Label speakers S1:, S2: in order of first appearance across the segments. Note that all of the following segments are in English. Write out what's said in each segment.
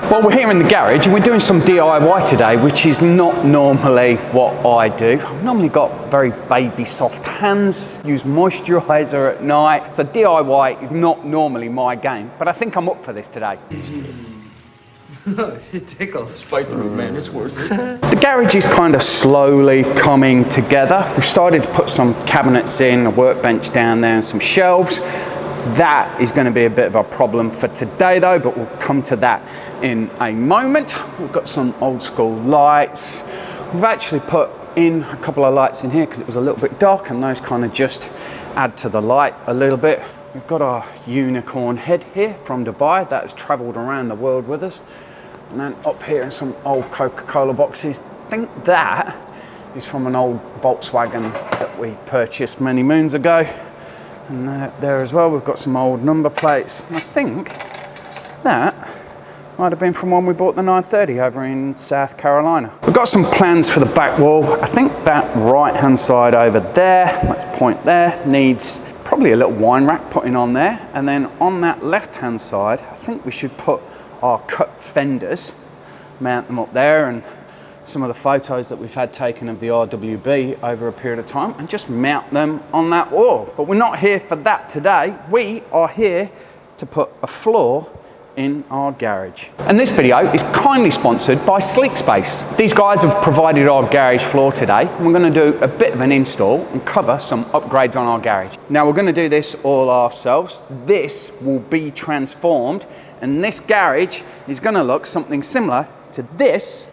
S1: Well, we're here in the garage and we're doing some DIY today, which is not normally what I do. I've normally got very baby soft hands, use moisturiser at night, so DIY is not normally my game, but I think I'm up for this today.
S2: It tickles. Fight through, man, it's worth it.
S1: The garage is kind of slowly coming together. We've started to put some cabinets in, a workbench down there and some shelves. That is going to be a bit of a problem for today though, but we'll come to that in a moment. We've got some old school lights. We've actually put in a couple of lights in here because it was a little bit dark, and those kind of just add to the light a little bit. We've got our unicorn head here from Dubai that has travelled around the world with us. And then up here are some old Coca-Cola boxes. I think that is from an old Volkswagen that we purchased many moons ago. And there as well, we've got some old number plates. I think that might have been from when we bought the 930 over in South Carolina. We've got some plans for the back wall. I think that right-hand side over there, let's point there, needs probably a little wine rack putting on there. And then on that left-hand side, I think we should put our cut fenders, mount them up there, and some of the photos that we've had taken of the RWB over a period of time, and just mount them on that wall. But we're not here for that today. We are here to put a floor in our garage. And this video is kindly sponsored by Sleek Space. These guys have provided our garage floor today. We're going to do a bit of an install and cover some upgrades on our garage. Now we're going to do this all ourselves. This will be transformed, and this garage is going to look something similar to this.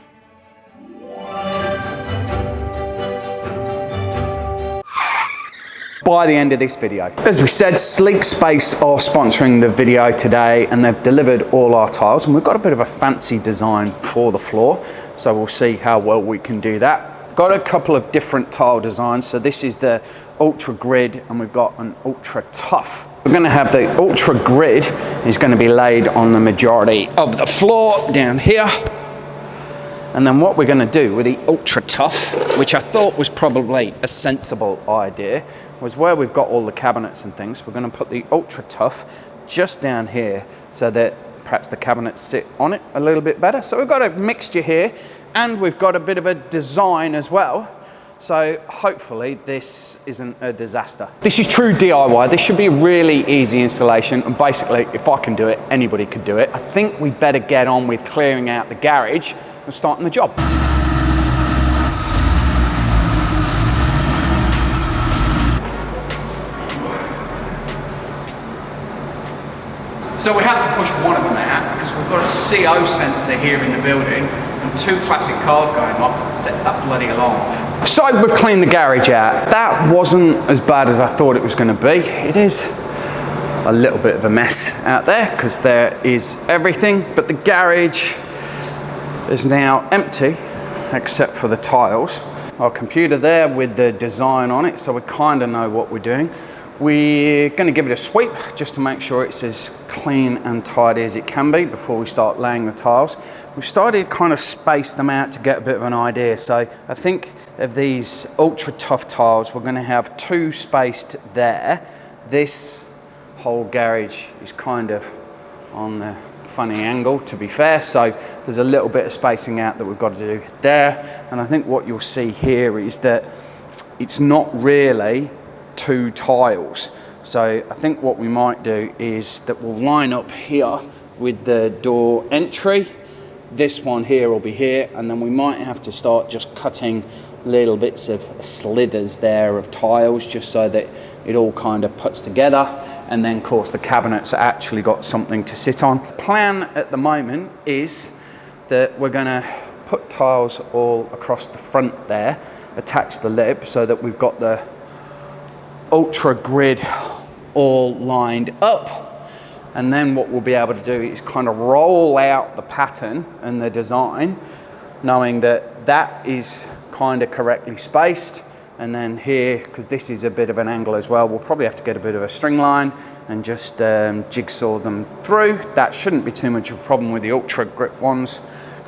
S1: By the end of this video. As we said, Sleek Space are sponsoring the video today, and they've delivered all our tiles, and we've got a bit of a fancy design for the floor, so we'll see how well we can do that. Got a couple of different tile designs. So this is the Ultra Grid, and we've got an Ultra Tough. We're going to have the Ultra Grid is going to be laid on the majority of the floor down here. And then what we're going to do with the Ultra Tough, which I thought was probably a sensible idea, was where we've got all the cabinets and things, we're going to put the Ultra Tough just down here so that perhaps the cabinets sit on it a little bit better. So we've got a mixture here, and we've got a bit of a design as well. So hopefully this isn't a disaster. This is true DIY. This should be a really easy installation, and basically if I can do it, anybody could do it. I think we better get on with clearing out the garage and starting the job. So we have to push one of them out because we've got a CO sensor here in the building, and two classic cars going off sets that bloody alarm off. So we've cleaned the garage out. That wasn't as bad as I thought it was going to be. It is a little bit of a mess out there because there is everything, but the garage is now empty except for the tiles. Our computer there with the design on it, so we kind of know what we're doing. We're going to give it a sweep just to make sure it's as clean and tidy as it can be before we start laying the tiles. We've started to kind of space them out to get a bit of an idea. So I think of these Ultra Tough tiles, we're going to have two spaced there. This whole garage is kind of on the funny angle, to be fair, so there's a little bit of spacing out that we've got to do there. And I think what you'll see here is that it's not really two tiles. So I think what we might do is that we'll line up here with the door entry. This one here will be here, and then we might have to start just cutting little bits of slithers there of tiles just so that it all kind of puts together. And then of course the cabinets actually got something to sit on. The plan at the moment is that we're going to put tiles all across the front there, attach the lip so that we've got the Ultra Grid all lined up, and then what we'll be able to do is kind of roll out the pattern and the design, knowing that that is kind of correctly spaced. And then here, because this is a bit of an angle as well, we'll probably have to get a bit of a string line and just jigsaw them through. That shouldn't be too much of a problem with the Ultra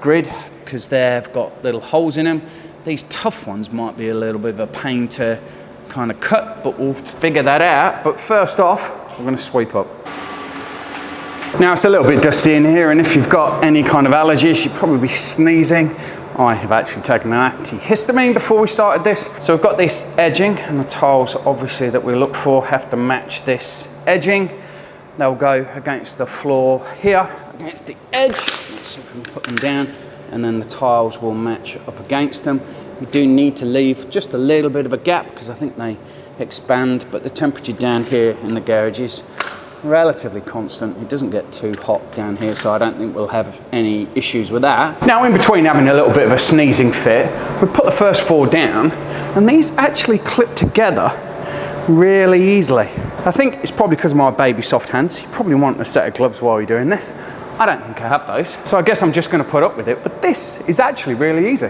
S1: Grid because they've got little holes in them. These tough ones might be a little bit of a pain to kind of cut, but we'll figure that out. But first off, we're going to sweep up. Now it's a little bit dusty in here, and if you've got any kind of allergies, you'd probably be sneezing. I have actually taken an antihistamine before we started this. So we've got this edging, and the tiles obviously that we look for have to match this edging. They'll go against the floor here, against the edge. Let's see if we can put them down, and then the tiles will match up against them. You do need to leave just a little bit of a gap because I think they expand, but the temperature down here in the garage is relatively constant. It doesn't get too hot down here, so I don't think we'll have any issues with that. Now, in between having a little bit of a sneezing fit, we put the first 4 down, and these actually clip together really easily. I think it's probably because of my baby soft hands. You probably want a set of gloves while you're doing this. I don't think I have those, so I guess I'm just going to put up with it, but this is actually really easy.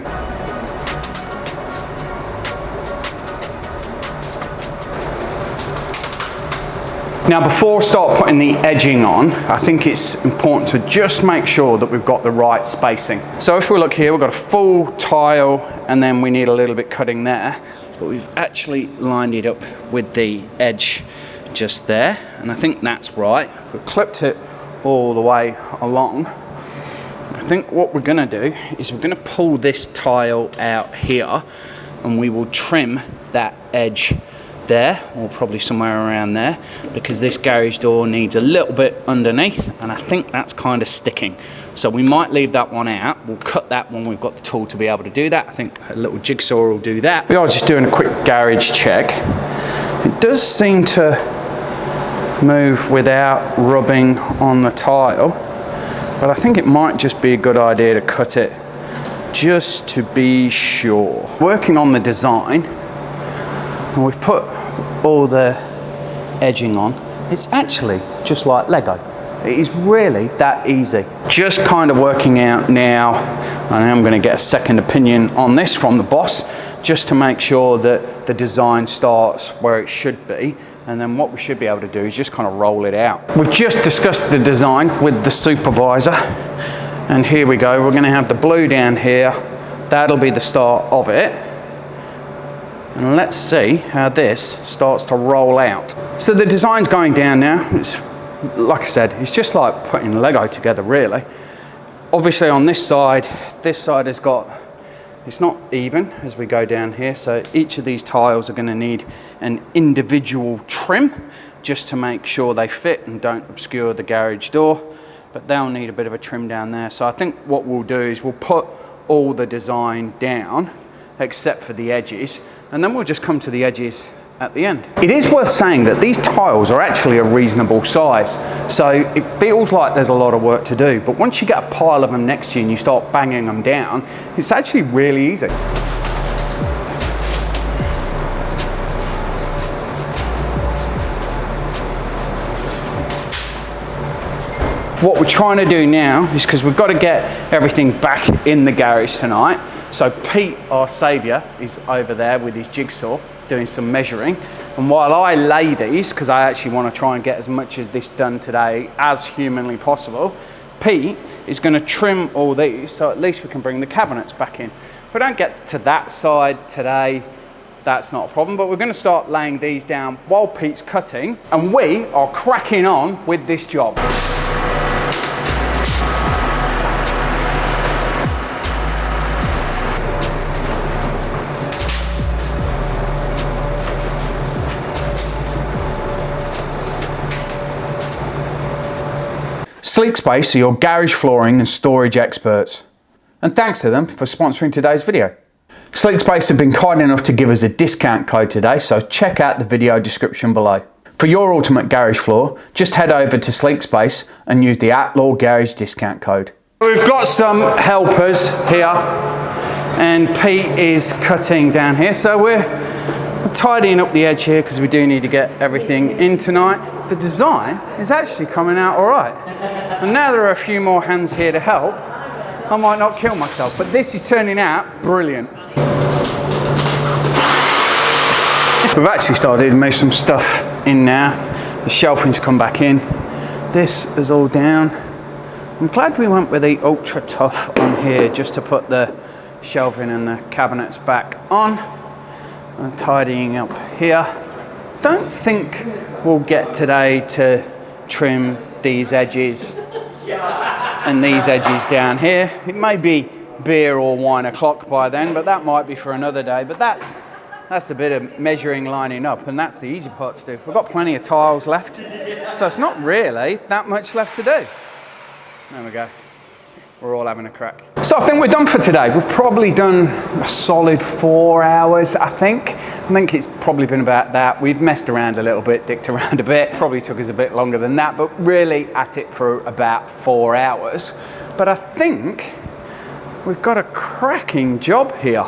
S1: Now, before I start putting the edging on, I think it's important to just make sure that we've got the right spacing. So if we look here, we've got a full tile, and then we need a little bit cutting there, but we've actually lined it up with the edge just there, and I think that's right. We've clipped it all the way along. I think what we're gonna do is we're gonna pull this tile out here, and we will trim that edge there, or probably somewhere around there, because this garage door needs a little bit underneath, and I think that's kind of sticking. So we might leave that one out. We'll cut that when we've got the tool to be able to do that. I think a little jigsaw will do that. We are just doing a quick garage check. It does seem to move without rubbing on the tile, but I think it might just be a good idea to cut it just to be sure. Working on the design, and we've put all the edging on. It's actually just like Lego. It is really that easy. Just kind of working out now, I am going to get a second opinion on this from the boss, just to make sure that the design starts where it should be. And then what we should be able to do is just kind of roll it out. We've just discussed the design with the supervisor, and here we go. We're going to have the blue down here. That'll be the start of it. And let's see how this starts to roll out. So the design's going down now. It's, like I said, it's just like putting Lego together, really. Obviously on this side has got, it's not even as we go down here. So each of these tiles are going to need an individual trim just to make sure they fit and don't obscure the garage door. But they'll need a bit of a trim down there. So I think what we'll do is we'll put all the design down except for the edges, and then we'll just come to the edges at the end. It is worth saying that these tiles are actually a reasonable size, so it feels like there's a lot of work to do, but once you get a pile of them next to you and you start banging them down, it's actually really easy. What we're trying to do now is, because we've got to get everything back in the garage tonight, so Pete, our saviour, is over there with his jigsaw doing some measuring. And while I lay these, because I actually want to try and get as much of this done today as humanly possible, Pete is going to trim all these so at least we can bring the cabinets back in. If we don't get to that side today, that's not a problem, but we're going to start laying these down while Pete's cutting, and we are cracking on with this job. Sleek Space are your garage flooring and storage experts. And thanks to them for sponsoring today's video. Sleek Space have been kind enough to give us a discount code today, so check out the video description below. For your ultimate garage floor, just head over to Sleek Space and use the Outlaw Garage discount code. We've got some helpers here, and Pete is cutting down here, so we're tidying up the edge here because we do need to get everything in tonight. The design is actually coming out all right. And now there are a few more hands here to help, I might not kill myself, but this is turning out brilliant. We've actually started to move some stuff in now. The shelving's come back in. This is all down. I'm glad we went with the ultra tough on here just to put the shelving and the cabinets back on. I'm tidying up here. Don't think we'll get today to trim these edges and these edges down here. It may be beer or wine o'clock by then, but that might be for another day. But that's a bit of measuring, lining up, and that's the easy part to do. We've got plenty of tiles left, so it's not really that much left to do. There we go. We're all having a crack. So I think we're done for today. We've probably done a solid 4 hours, I think. I think it's probably been about that. We've messed around a little bit, dicked around a bit. Probably took us a bit longer than that, but really at it for about 4 hours. But I think we've got a cracking job here.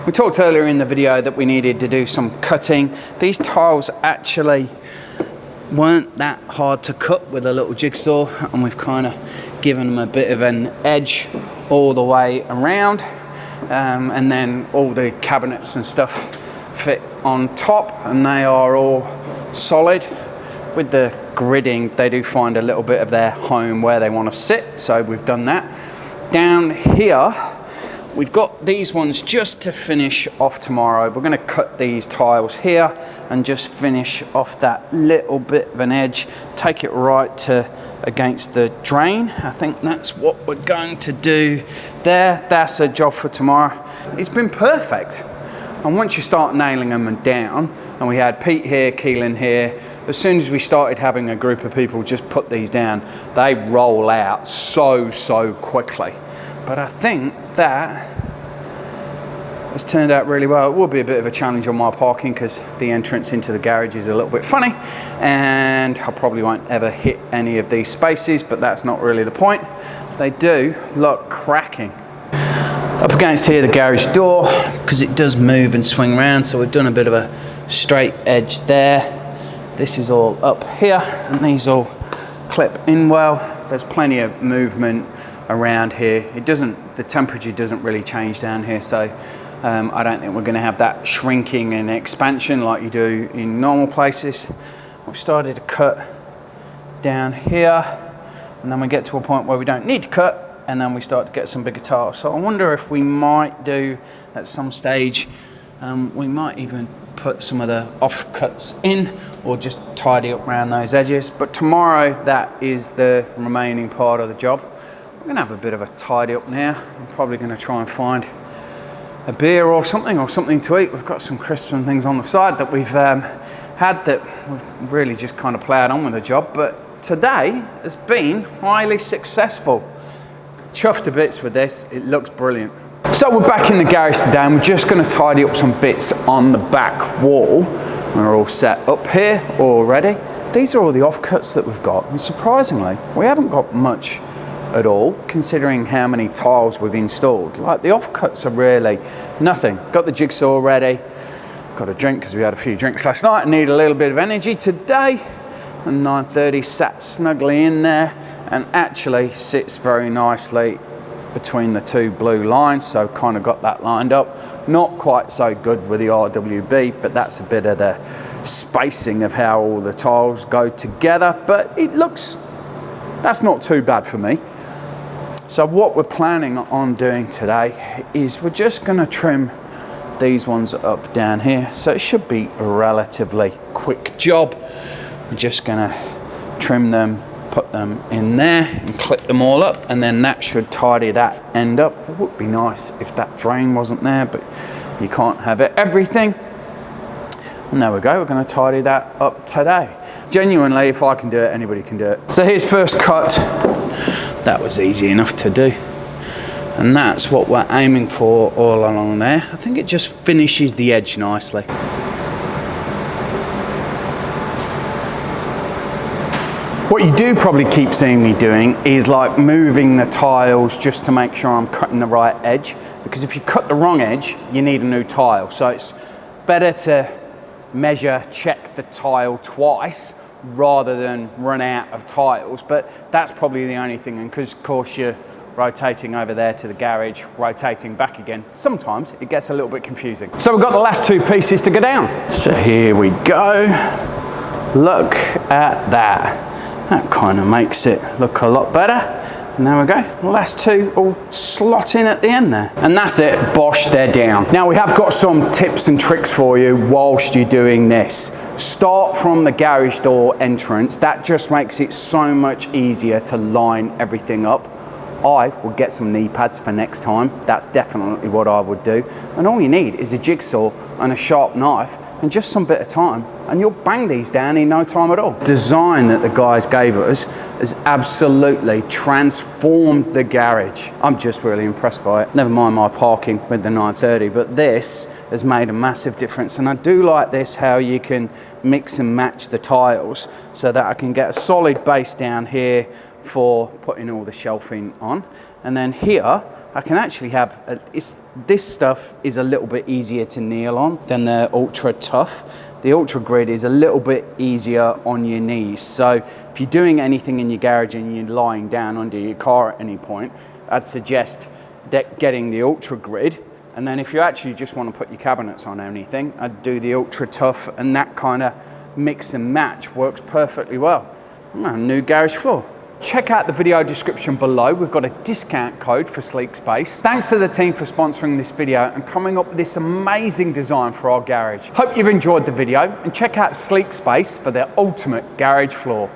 S1: We talked earlier in the video that we needed to do some cutting. These tiles actually weren't that hard to cut with a little jigsaw, and we've kind of given them a bit of an edge all the way around, and then all the cabinets and stuff fit on top, and they are all solid. With the gridding, they do find a little bit of their home where they want to sit, so we've done that. Down here we've got these ones just to finish off tomorrow. We're going to cut these tiles here and just finish off that little bit of an edge, take it right to against the drain. I think that's what we're going to do there. That's a job for tomorrow. It's been perfect. And once you start nailing them down, and we had Pete here, Keelan here, as soon as we started having a group of people just put these down, they roll out so quickly. But I think that has turned out really well. It will be a bit of a challenge on my parking because the entrance into the garage is a little bit funny, and I probably won't ever hit any of these spaces, but that's not really the point. They do look cracking. Up against here, the garage door, because it does move and swing around, so we've done a bit of a straight edge there. This is all up here, and these all clip in well. There's plenty of movement around here. The temperature doesn't really change down here, so I don't think we're going to have that shrinking and expansion like you do in normal places. We've started to cut down here, and then we get to a point where we don't need to cut, and then we start to get some bigger tiles. So I wonder if we might do at some stage, we might even put some of the offcuts in, or just tidy up around those edges. But tomorrow, that is the remaining part of the job. We're going to have a bit of a tidy up now. I'm probably going to try and find a beer or something to eat. We've got some crisps and things on the side that we've had that we've really just kind of ploughed on with the job. But today has been highly successful. Chuffed to bits with this. It looks brilliant. So we're back in the garage today, and we're just going to tidy up some bits on the back wall. We're all set up here already. These are all the offcuts that we've got, and surprisingly, we haven't got much at all, considering how many tiles we've installed. Like, the offcuts are really nothing. Got the jigsaw ready. Got a drink because we had a few drinks last night and need a little bit of energy today. And 9:30 sat snugly in there and actually sits very nicely between the two blue lines, so kind of got that lined up. Not quite so good with the RWB, but that's a bit of the spacing of how all the tiles go together, but it looks, that's not too bad for me. So what we're planning on doing today is we're just going to trim these ones up down here, so it should be a relatively quick job. We're just going to trim them, put them in there and clip them all up, and then that should tidy that end up. It would be nice if that drain wasn't there, but you can't have it everything. And there we go, we're going to tidy that up today. Genuinely, if I can do it, anybody can do it. So here's first cut. That was easy enough to do. And that's what we're aiming for all along there. I think it just finishes the edge nicely. What you do probably keep seeing me doing is like moving the tiles just to make sure I'm cutting the right edge, because if you cut the wrong edge, you need a new tile. So it's better to measure, check the tile twice rather than run out of tiles. But that's probably the only thing, and because of course you're rotating over there to the garage, rotating back again, sometimes it gets a little bit confusing. So we've got the last two pieces to go down. So here we go. Look at that. That kind of makes it look a lot better. And there we go, last two all slot in at the end there. And that's it, bosh, they're down. Now we have got some tips and tricks for you whilst you're doing this. Start from the garage door entrance. That just makes it so much easier to line everything up. I would get some knee pads for next time. That's definitely what I would do. And all you need is a jigsaw and a sharp knife and just some bit of time, and you'll bang these down in no time at all. Design that the guys gave us has absolutely transformed the garage. I'm just really impressed by it. Never mind my parking with the 930, but this has made a massive difference. And I do like this, how you can mix and match the tiles so that I can get a solid base down here for putting all the shelving on, and then here I can actually have this stuff is a little bit easier to kneel on than the Ultra Tough. The Ultra Grid is a little bit easier on your knees, so if you're doing anything in your garage and you're lying down under your car at any point, I'd suggest that getting the Ultra Grid. And then if you actually just want to put your cabinets on anything, I'd do the Ultra Tough, and that kind of mix and match works perfectly well. New garage floor. Check out the video description below. We've got a discount code for Sleek Space. Thanks to the team for sponsoring this video and coming up with this amazing design for our garage. Hope you've enjoyed the video, and check out Sleek Space for their ultimate garage floor.